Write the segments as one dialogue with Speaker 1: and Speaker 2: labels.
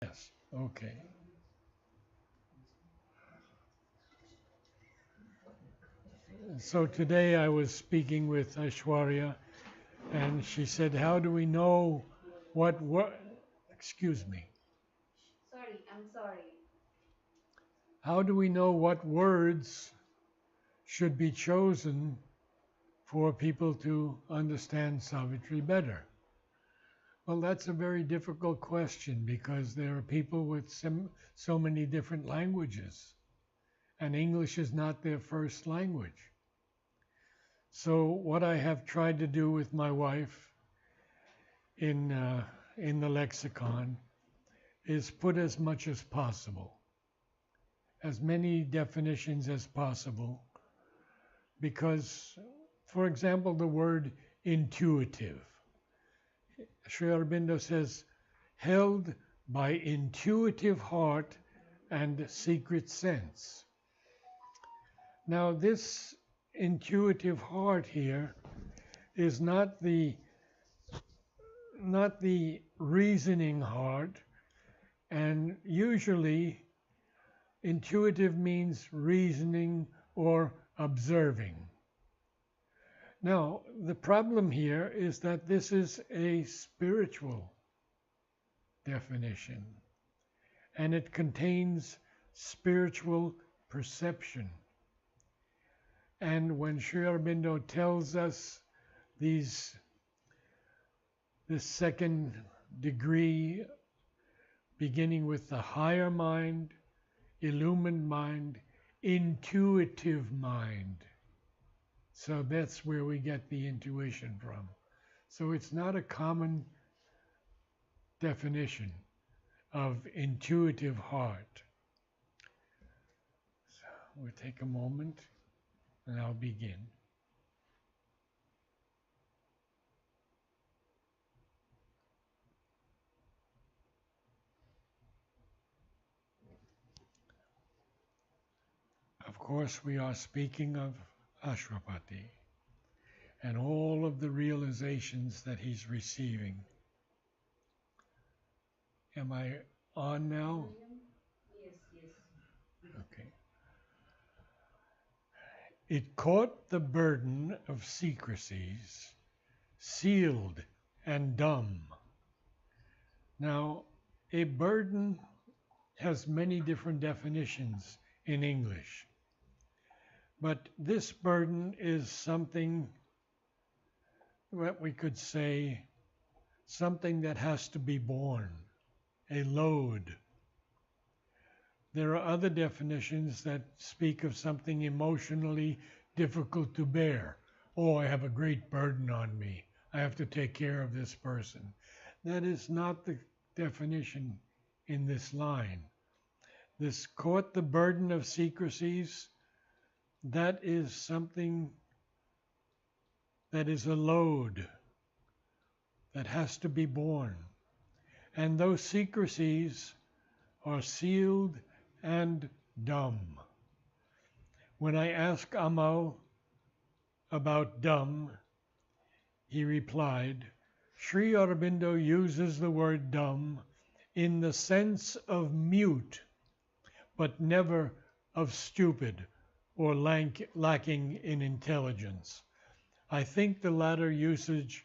Speaker 1: Yes, okay. So today I was speaking with Aishwarya, and she said, "How do we know what? Excuse me.
Speaker 2: Sorry, I'm sorry.
Speaker 1: How do we know what words should be chosen for people to understand Savitri better?" Well, that's a very difficult question because there are people with so many different languages, and English is not their first language. So what I have tried to do with my wife in in the lexicon is put as much as possible, as many definitions as possible, because, for example, the word intuitive. Sri Aurobindo says, held by intuitive heart and secret sense. Now, this intuitive heart here is not the reasoning heart, and usually intuitive means reasoning or observing. Now, the problem here is that this is a spiritual definition, and it contains spiritual perception. And when Sri Aurobindo tells us these this second degree, beginning with the higher mind, illumined mind, intuitive mind. So that's where we get the intuition from. So it's not a common definition of intuitive heart. So we'll take a moment and I'll begin. Of course, we are speaking of Ashwapati and all of the realizations that he's receiving. Am I on now?
Speaker 2: Yes, yes.
Speaker 1: Okay. It caught the burden of secrecies, sealed and dumb. Now, a burden has many different definitions in English, but this burden is something, what we could say, something that has to be borne, a load. There are other definitions that speak of something emotionally difficult to bear. Oh, I have a great burden on me. I have to take care of this person. That is not the definition in this line. This caught the burden of secrecies, that is something that is a load that has to be borne. And those secrecies are sealed and dumb. When I asked Amal about dumb, he replied, Sri Aurobindo uses the word dumb in the sense of mute, but never of stupid or lacking in intelligence. I think the latter usage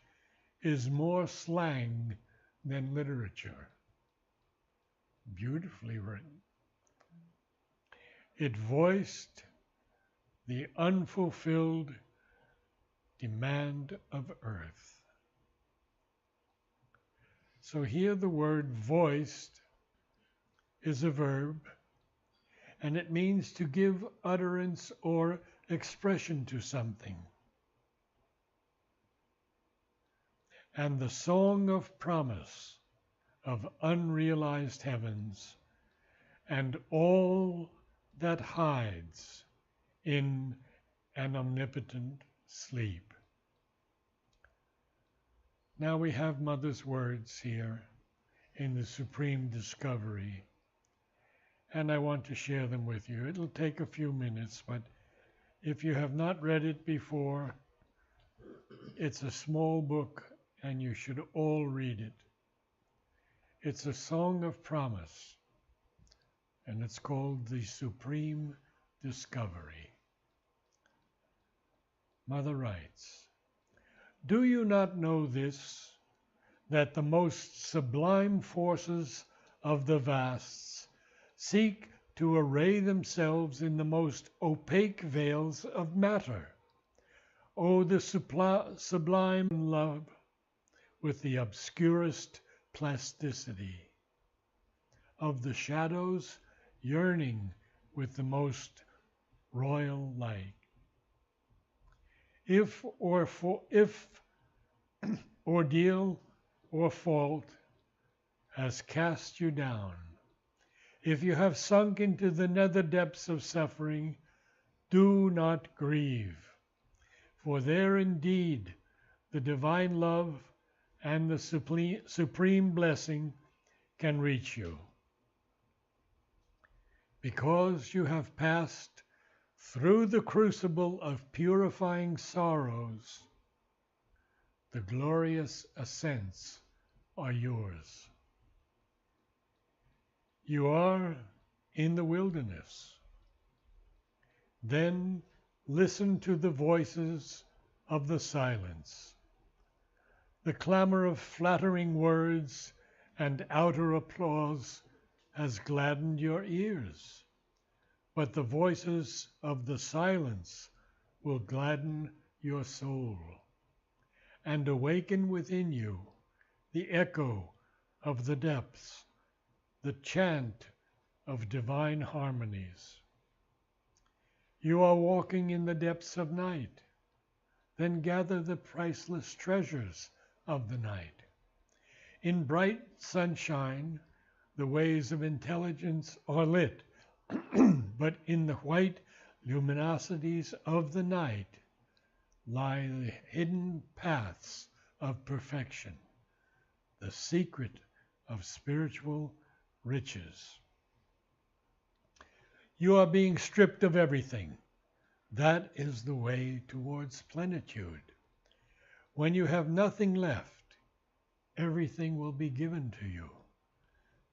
Speaker 1: is more slang than literature. Beautifully written. It voiced the unfulfilled demand of earth. So here the word voiced is a verb, and it means to give utterance or expression to something. And the song of promise of unrealized heavens and all that hides in an omnipotent sleep. Now we have Mother's words here in the Supreme Discovery, and I want to share them with you. It'll take a few minutes, but if you have not read it before, it's a small book and you should all read it. It's a song of promise, and it's called The Supreme Discovery. Mother writes, "Do you not know this, that the most sublime forces of the vasts seek to array themselves in the most opaque veils of matter? Oh, the sublime love with the obscurest plasticity of the shadows yearning with the most royal light. If ordeal or fault has cast you down, if you have sunk into the nether depths of suffering, do not grieve, for there indeed the divine love and the supreme blessing can reach you. Because you have passed through the crucible of purifying sorrows, the glorious ascents are yours. You are in the wilderness. Then listen to the voices of the silence. The clamor of flattering words and outer applause has gladdened your ears, but the voices of the silence will gladden your soul and awaken within you the echo of the depths, the chant of divine harmonies. You are walking in the depths of night. Then gather the priceless treasures of the night. In bright sunshine, the ways of intelligence are lit, but in the white luminosities of the night lie the hidden paths of perfection, the secret of spiritual riches. You are being stripped of everything. That is the way towards plenitude. When you have nothing left, everything will be given to you,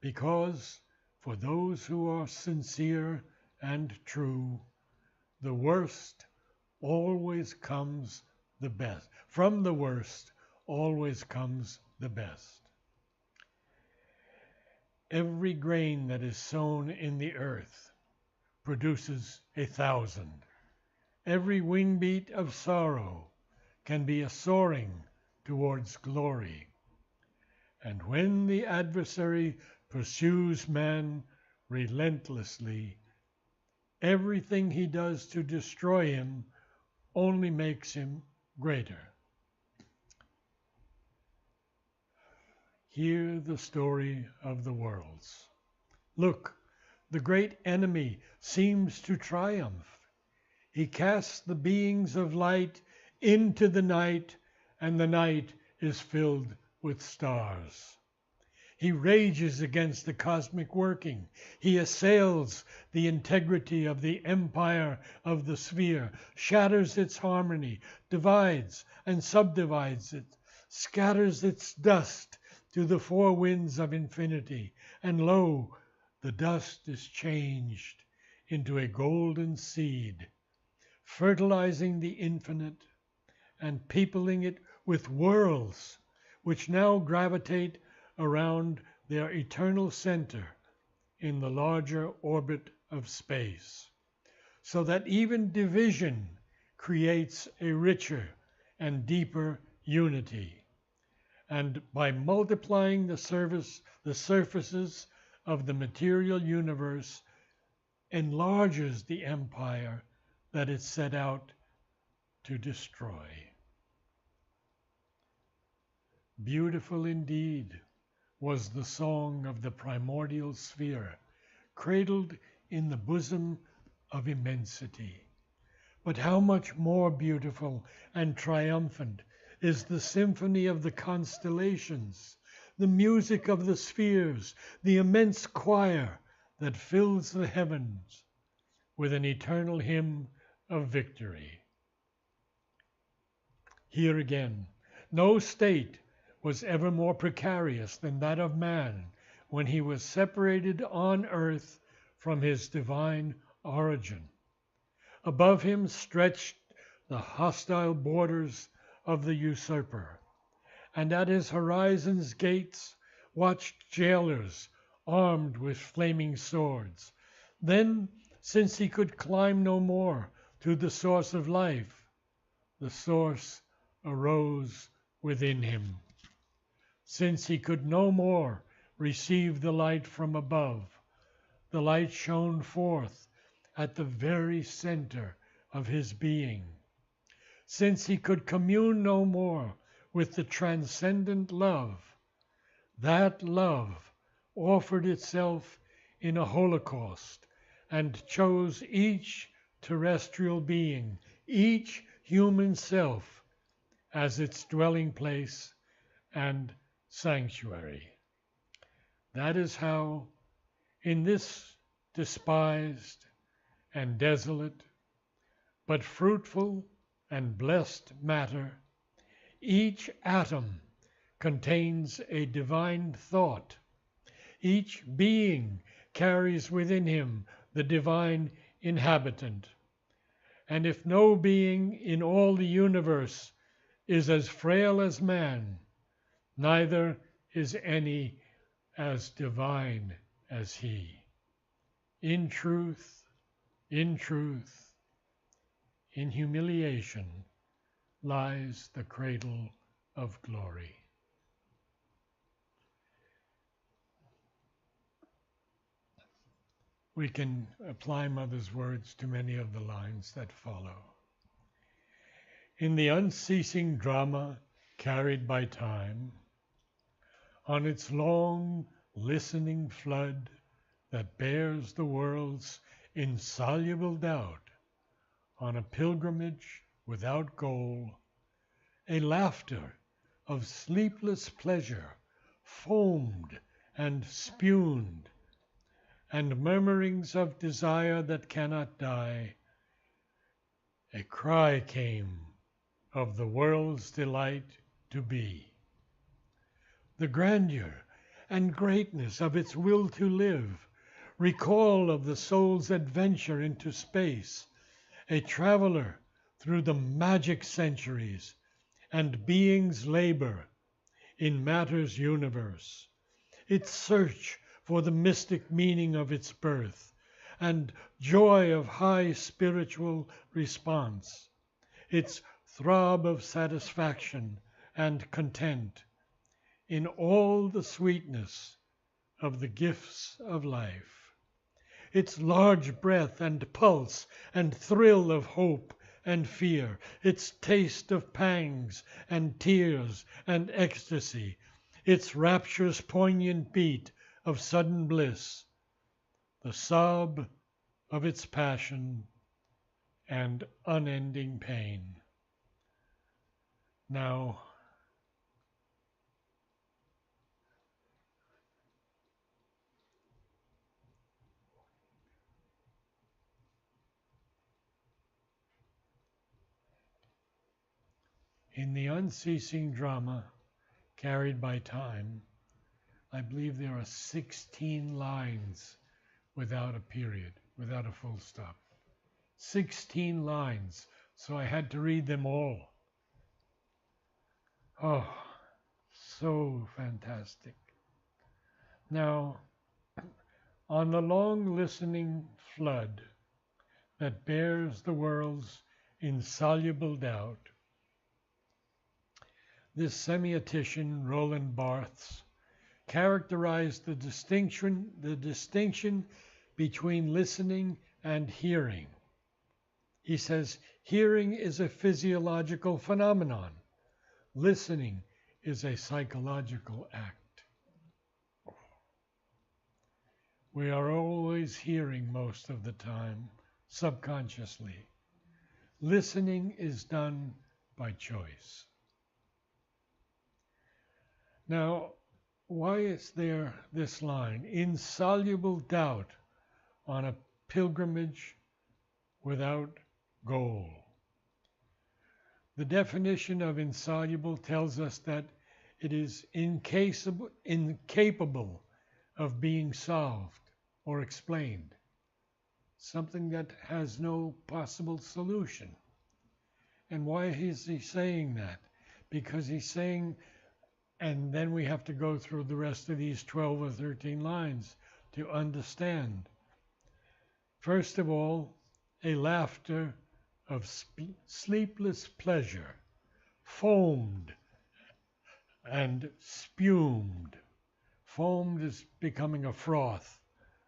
Speaker 1: because for those who are sincere and true, the worst always comes the best. From the worst always comes the best. Every grain that is sown in the earth produces 1,000. Every wingbeat of sorrow can be a soaring towards glory. And when the adversary pursues man relentlessly, everything he does to destroy him only makes him greater. Hear the story of the worlds. Look, the great enemy seems to triumph. He casts the beings of light into the night, and the night is filled with stars. He rages against the cosmic working. He assails the integrity of the empire of the sphere, shatters its harmony, divides and subdivides it, scatters its dust to the four winds of infinity, and lo, the dust is changed into a golden seed, fertilizing the infinite and peopling it with worlds which now gravitate around their eternal center in the larger orbit of space, so that even division creates a richer and deeper unity, and by multiplying the surfaces of the material universe, enlarges the empire that it set out to destroy. Beautiful indeed was the song of the primordial sphere, cradled in the bosom of immensity. But how much more beautiful and triumphant is the symphony of the constellations, the music of the spheres, the immense choir that fills the heavens with an eternal hymn of victory. Here again, no state was ever more precarious than that of man when he was separated on earth from his divine origin. Above him stretched the hostile borders of the usurper, and at his horizon's gates watched jailers armed with flaming swords. Then, since he could climb no more to the source of life, the source arose within him. Since he could no more receive the light from above, the light shone forth at the very center of his being. Since he could commune no more with the transcendent love, that love offered itself in a holocaust and chose each terrestrial being, each human self, as its dwelling place and sanctuary. That is how, in this despised and desolate, but fruitful and blessed matter, each atom contains a divine thought. Each being carries within him the divine inhabitant. And if no being in all the universe is as frail as man, neither is any as divine as he. In truth, in truth, in humiliation lies the cradle of glory. We can apply Mother's words to many of the lines that follow. In the unceasing drama carried by time, on its long listening flood that bears the world's insoluble doubt, on a pilgrimage without goal, a laughter of sleepless pleasure foamed and spumed, and murmurings of desire that cannot die, a cry came of the world's delight to be. The grandeur and greatness of its will to live, recall of the soul's adventure into space, a traveler through the magic centuries, and being's labor in matter's universe, its search for the mystic meaning of its birth, and joy of high spiritual response, its throb of satisfaction and content in all the sweetness of the gifts of life, its large breath and pulse and thrill of hope and fear, its taste of pangs and tears and ecstasy, its rapture's poignant beat of sudden bliss, the sob of its passion and unending pain. Now, in the unceasing drama carried by time, I believe there are 16 lines without a period, without a full stop. 16 lines, so I had to read them all. Oh, so fantastic. Now, on the long listening flood that bears the world's insoluble doubt, this semiotician, Roland Barthes, characterized the distinction between listening and hearing. He says, hearing is a physiological phenomenon. Listening is a psychological act. We are always hearing most of the time, subconsciously. Listening is done by choice. Now, why is there this line, insoluble doubt on a pilgrimage without goal? The definition of insoluble tells us that it is incapable of being solved or explained, something that has no possible solution. And why is he saying that? Because he's saying, and then we have to go through the rest of these 12 or 13 lines to understand. First of all, a laughter of sleepless pleasure, foamed and spumed. Foamed is becoming a froth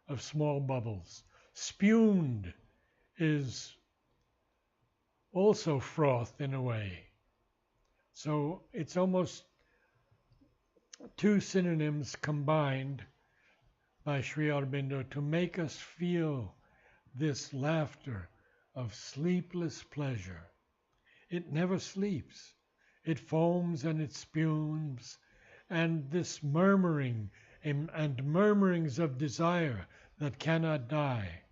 Speaker 1: of small bubbles. Spumed is also froth in a way. So it's almost two synonyms combined by Sri Aurobindo to make us feel this laughter of sleepless pleasure. It never sleeps. It foams and it spumes, and this murmuring and murmurings of desire that cannot die.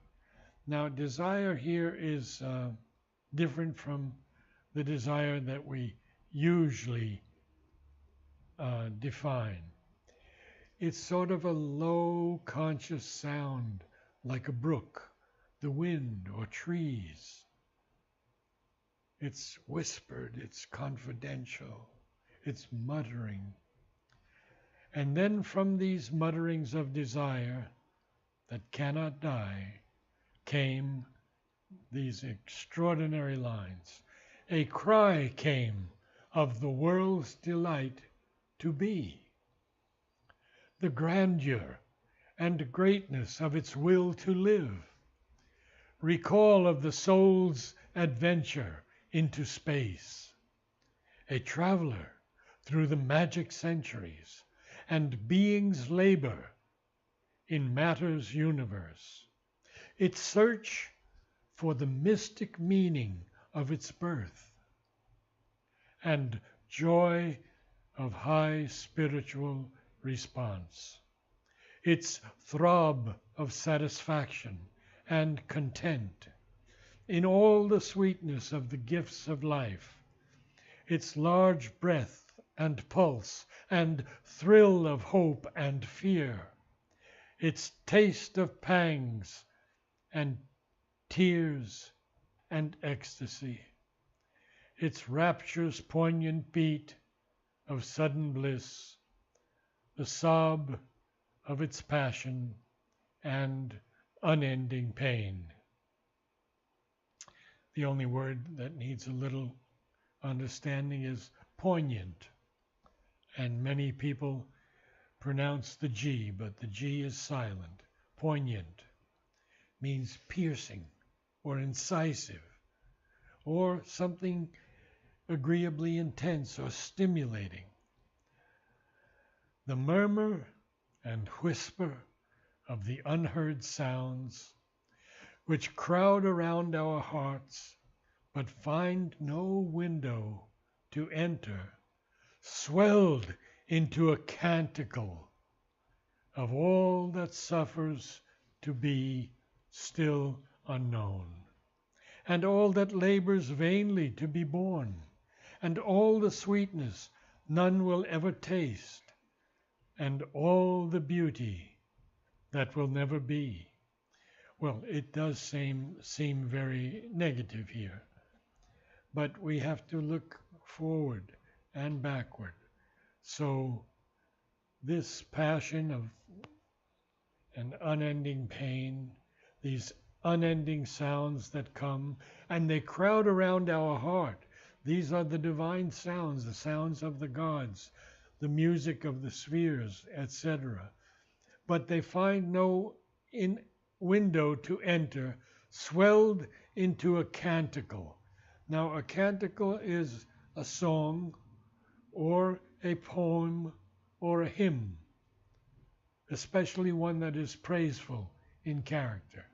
Speaker 1: Now, desire here is different from the desire that we usually define. It's sort of a low conscious sound, like a brook, the wind, or trees. It's whispered, it's confidential, it's muttering. And then from these mutterings of desire that cannot die came these extraordinary lines. A cry came of the world's delight to be, the grandeur and greatness of its will to live, recall of the soul's adventure into space, a traveler through the magic centuries and being's labor in matter's universe, its search for the mystic meaning of its birth, and joy of high spiritual response, its throb of satisfaction and content in all the sweetness of the gifts of life, its large breath and pulse and thrill of hope and fear, its taste of pangs and tears and ecstasy, its rapture's poignant beat of sudden bliss, the sob of its passion and unending pain. The only word that needs a little understanding is poignant, and many people pronounce the G, but the G is silent. Poignant means piercing or incisive or something agreeably intense or stimulating. The murmur and whisper of the unheard sounds which crowd around our hearts but find no window to enter, swelled into a canticle of all that suffers to be still unknown, and all that labors vainly to be born, and all the sweetness none will ever taste, and all the beauty that will never be. Well, it does seem very negative here, but we have to look forward and backward. So this passion of an unending pain, these unending sounds that come, and they crowd around our heart. These are the divine sounds, the sounds of the gods, the music of the spheres, etc. But they find no window to enter, swelled into a canticle. Now, a canticle is a song or a poem or a hymn, especially one that is praiseful in character.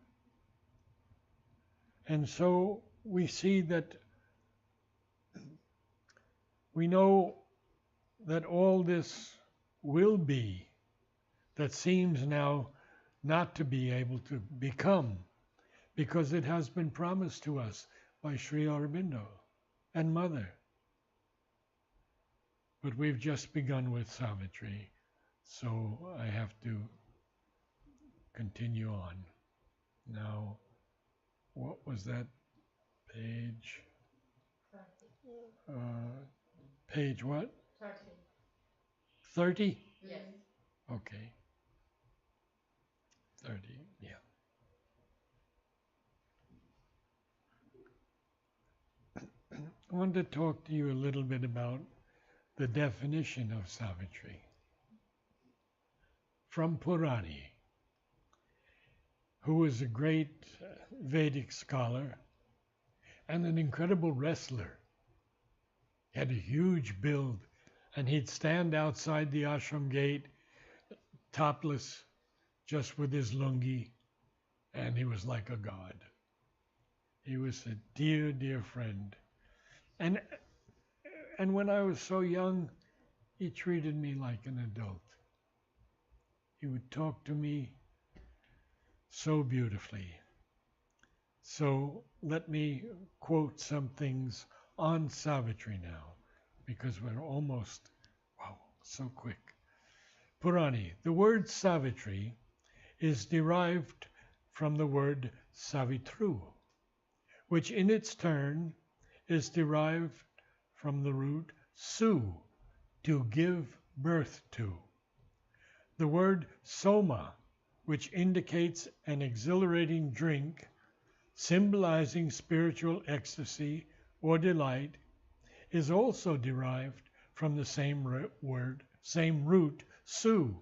Speaker 1: And so we see that we know that all this will be that seems now not to be able to become, because it has been promised to us by Sri Aurobindo and Mother. But we've just begun with Savitri, so I have to continue on. Now, what was that page?
Speaker 2: 30.
Speaker 1: Page what?
Speaker 2: 30.
Speaker 1: 30?
Speaker 2: Yes.
Speaker 1: Okay. 30, yeah. I wanted to talk to you a little bit about the definition of Savitri from Purani, who was a great Vedic scholar and an incredible wrestler. He had a huge build, and he'd stand outside the ashram gate, topless, just with his lungi, and he was like a god. He was a dear, dear friend. And when I was so young, he treated me like an adult. He would talk to me so beautifully. So let me quote some things on Savitri now, because we're almost, wow, so quick. Purani, the word Savitri is derived from the word Savitru, which in its turn is derived from the root su, to give birth to. The word soma, which indicates an exhilarating drink, symbolizing spiritual ecstasy or delight, is also derived from the same root, su.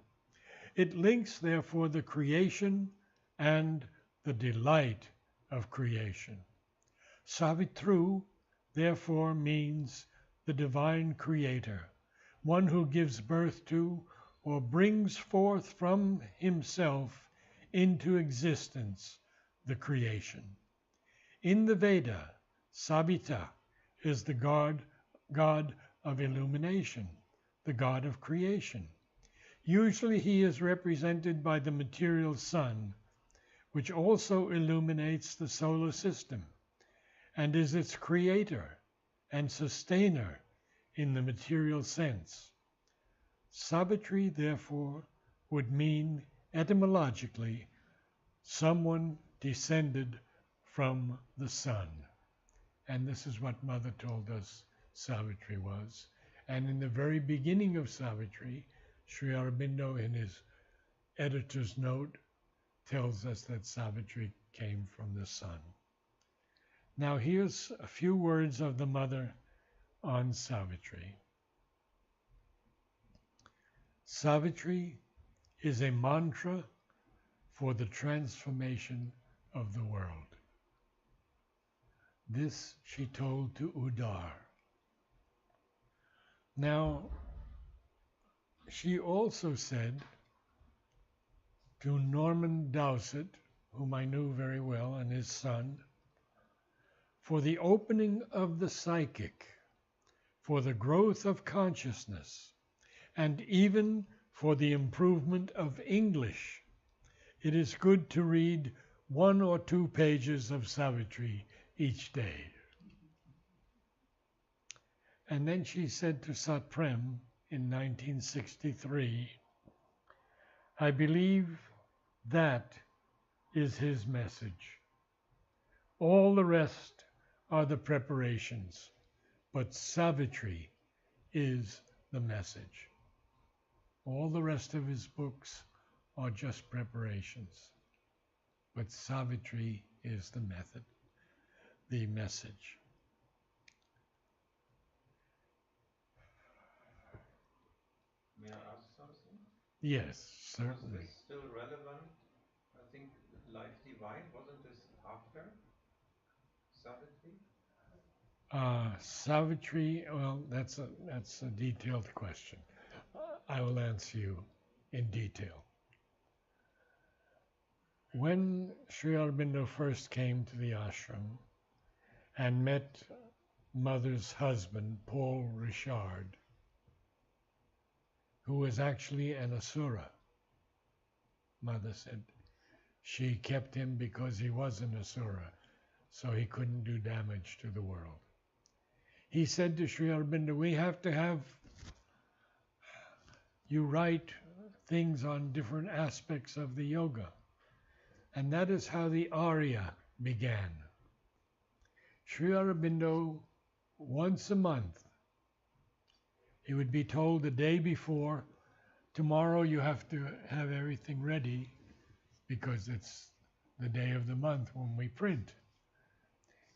Speaker 1: It links, therefore, the creation and the delight of creation. Savitru, therefore, means the divine creator, one who gives birth to or brings forth from himself into existence the creation. In the Veda, Savita is the god of illumination, the god of creation. Usually he is represented by the material sun, which also illuminates the solar system and is its creator and sustainer in the material sense. Savitri, therefore, would mean etymologically someone descended from the sun. And this is what Mother told us Savitri was. And in the very beginning of Savitri, Sri Aurobindo, in his editor's note, tells us that Savitri came from the sun. Now here's a few words of the Mother on Savitri. Savitri is a mantra for the transformation of the world. This she told to Udar. Now, she also said to Norman Dowsett, whom I knew very well, and his son, for the opening of the psychic, for the growth of consciousness, and even for the improvement of English, it is good to read 1 or 2 pages of Savitri each day. And then she said to Satprem in 1963, I believe that is his message. All the rest are the preparations, but Savitri is the message. All the rest of his books are just preparations, but Savitri is the method, the message.
Speaker 3: May I ask something?
Speaker 1: Yes,
Speaker 3: Was
Speaker 1: certainly.
Speaker 3: this still relevant? I think Life Divine, wasn't this after Savitri?
Speaker 1: Savitri, well, that's a detailed question. I will answer you in detail. When Sri Aurobindo first came to the ashram and met Mother's husband, Paul Richard, who was actually an asura, Mother said she kept him because he was an asura, so he couldn't do damage to the world. He said to Sri Aurobindo, we have to have you write things on different aspects of the yoga. And that is how the Arya began. Sri Aurobindo, once a month, he would be told the day before, tomorrow you have to have everything ready because it's the day of the month when we print.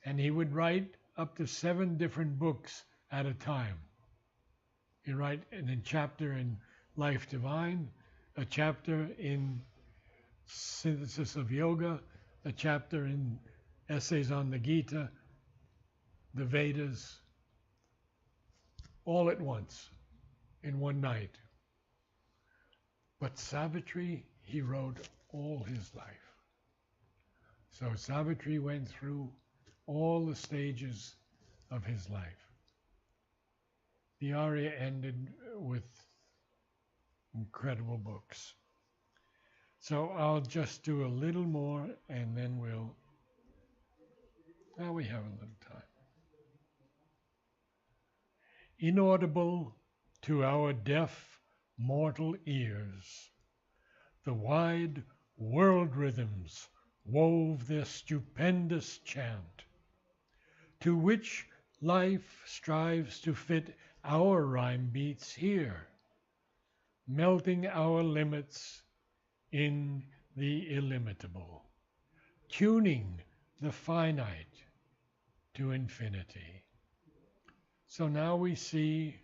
Speaker 1: And he would write up to 7 different books at a time. He'd write a chapter in Life Divine, a chapter in Synthesis of Yoga, a chapter in Essays on the Gita, the Vedas, all at once in one night. But Savitri, he wrote all his life. So Savitri went through all the stages of his life. The Arya ended with incredible books. So I'll just do a little more and then we have a little time. Inaudible to our deaf mortal ears, the wide world rhythms wove their stupendous chant, to which life strives to fit our rhyme beats here, melting our limits in the illimitable, tuning the finite to infinity. So now we see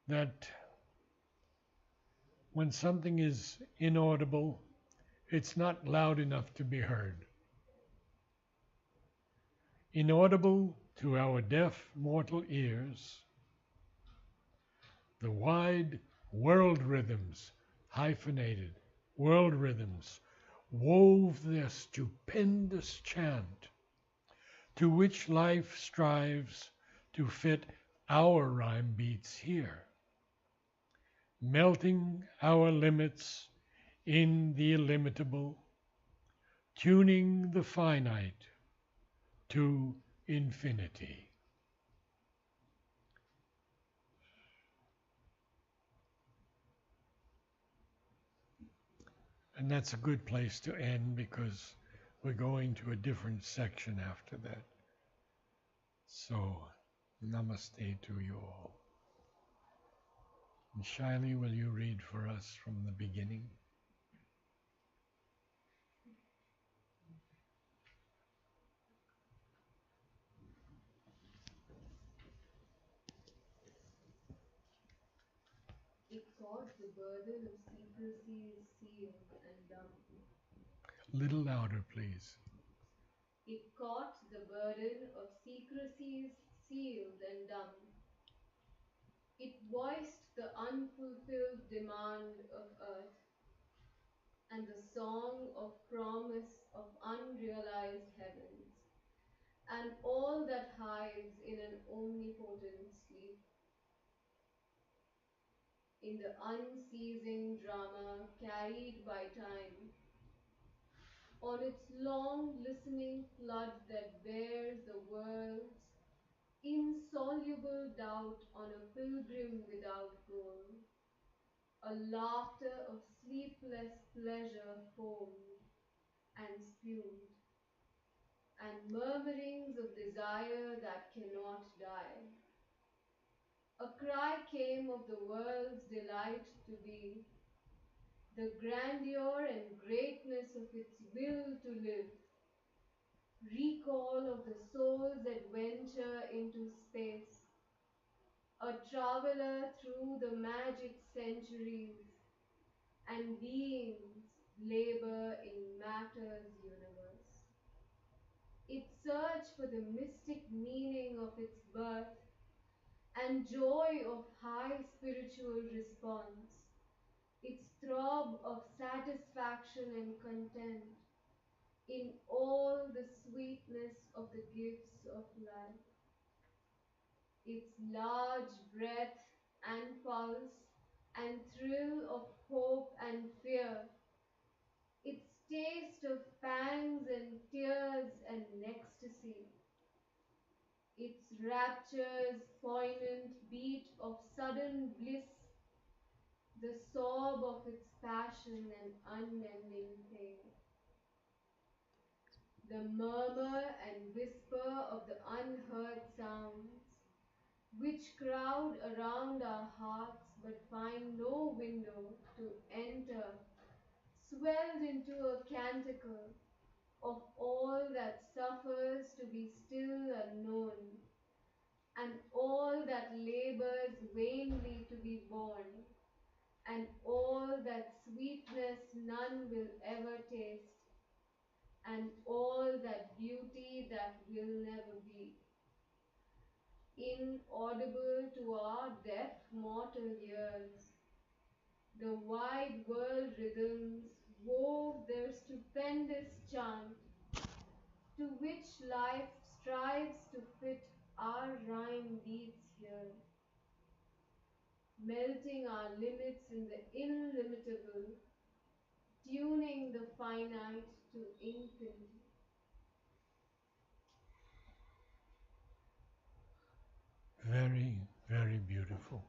Speaker 1: that when something is inaudible, it's not loud enough to be heard. Inaudible to our deaf mortal ears, the wide world rhythms, hyphenated world rhythms, wove their stupendous chant, to which life strives to fit our rhyme beats here, melting our limits in the illimitable, tuning the finite to infinity. And that's a good place to end because we're going to a different section after that. So, namaste to you all. And Shaili, will you read for us from the beginning?
Speaker 2: It caught the burden of secrecies sealed and dumb.
Speaker 1: Little louder, please.
Speaker 2: It caught the burden of secrecies sealed and dumb. It voiced the unfulfilled demand of earth and the song of promise of unrealized heavens, and all that hides in an omnipotent sleep. In the unceasing drama carried by time, on its long listening flood that bears the world's insoluble doubt on a pilgrim without goal, a laughter of sleepless pleasure foamed and spumed, and murmurings of desire that cannot die. A cry came of the world's delight to be, the grandeur and greatness of its will to live, recall of the soul's adventure into space, a traveler through the magic centuries, and beings labor in matter's universe. Its search for the mystic meaning of its birth and joy of high spiritual response, its throb of satisfaction and content in all the sweetness of the gifts of life, its large breath and pulse and thrill of hope and fear, its taste of pangs and tears and ecstasy, its rapture's poignant beat of sudden bliss, the sob of its passion and unending pain. the murmur and whisper of the unheard sounds, which crowd around our hearts but find no window to enter, swelled into a canticle of all that suffers to be still unknown, and all that labors vainly to be born, and all that sweetness none will ever taste, and all that beauty that will never be. Inaudible to our deaf mortal ears, the wide world rhythms wove their stupendous chant, to which life strives to fit our rhyme beats here, melting our limits in the illimitable, tuning the finite to infinity.
Speaker 1: Very, very beautiful.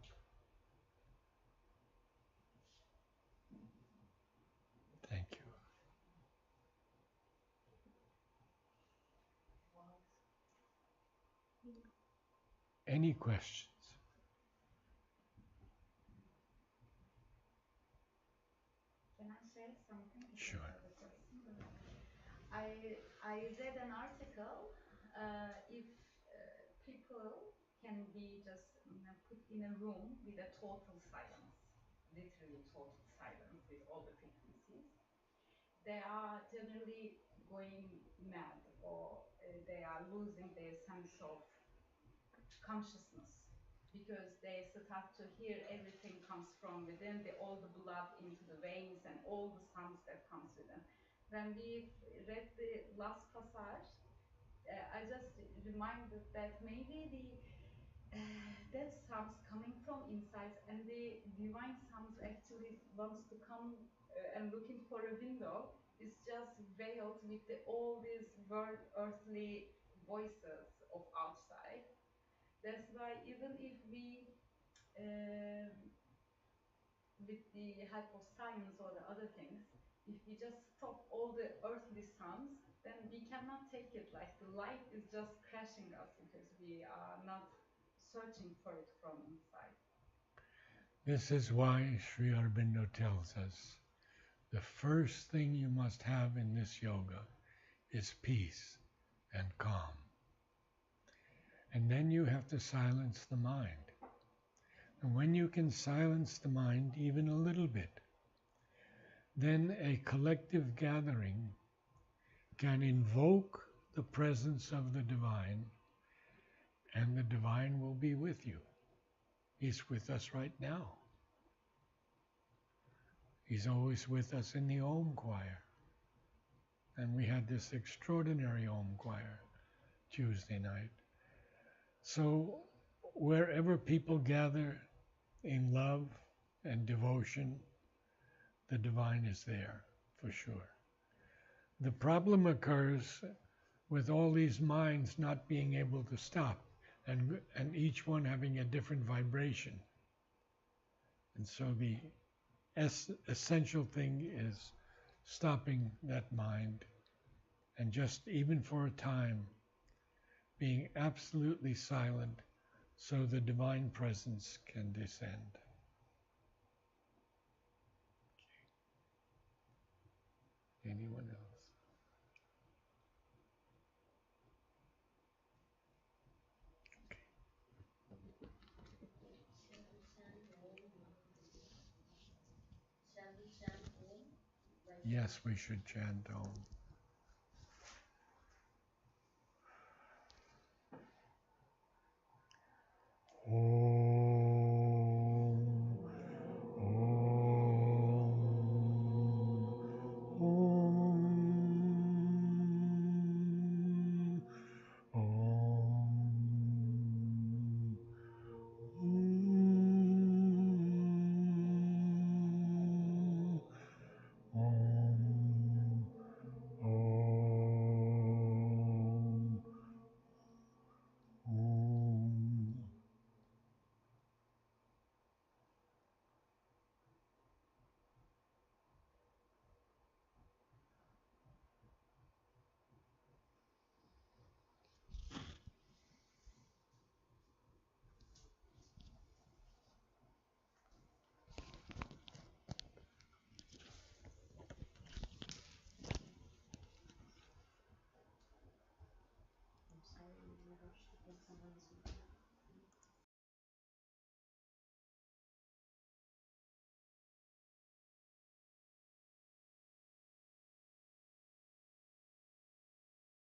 Speaker 1: Thank you. Any questions?
Speaker 4: Can I say something if you
Speaker 1: Sure.
Speaker 4: have a question? I read an article. If people can be just put in a room with a total silence, literally total silence with all the frequencies, they are generally going mad, or they are losing their sense of consciousness, because they start to hear everything comes from within, all the blood into the veins and all the sounds that comes within. When we read the last passage, I just reminded that maybe the that sounds coming from inside, and the divine sounds actually wants to come and looking for a window, is just veiled with all these earthly voices of outside. That's why even if we, um with the help of science or the other things, if we just stop all the earthly sounds, then we cannot take it. Like the light is just crashing us because we are not searching for it from inside.
Speaker 1: This is why Sri Aurobindo tells us the first thing you must have in this yoga is peace and calm. And then you have to silence the mind. And when you can silence the mind even a little bit, then a collective gathering can invoke the presence of the divine, and the divine will be with you. He's with us right now. He's always with us in the Om choir. And we had this extraordinary Om choir Tuesday night. So wherever people gather in love and devotion, the divine is there for sure. The problem occurs with all these minds not being able to stop, and each one having a different vibration. And so the essential thing is stopping that mind and just even for a time being absolutely silent so the divine presence can descend. Anyone else?
Speaker 5: Shall we chant Om? Right now?
Speaker 1: Yes, we should chant Om.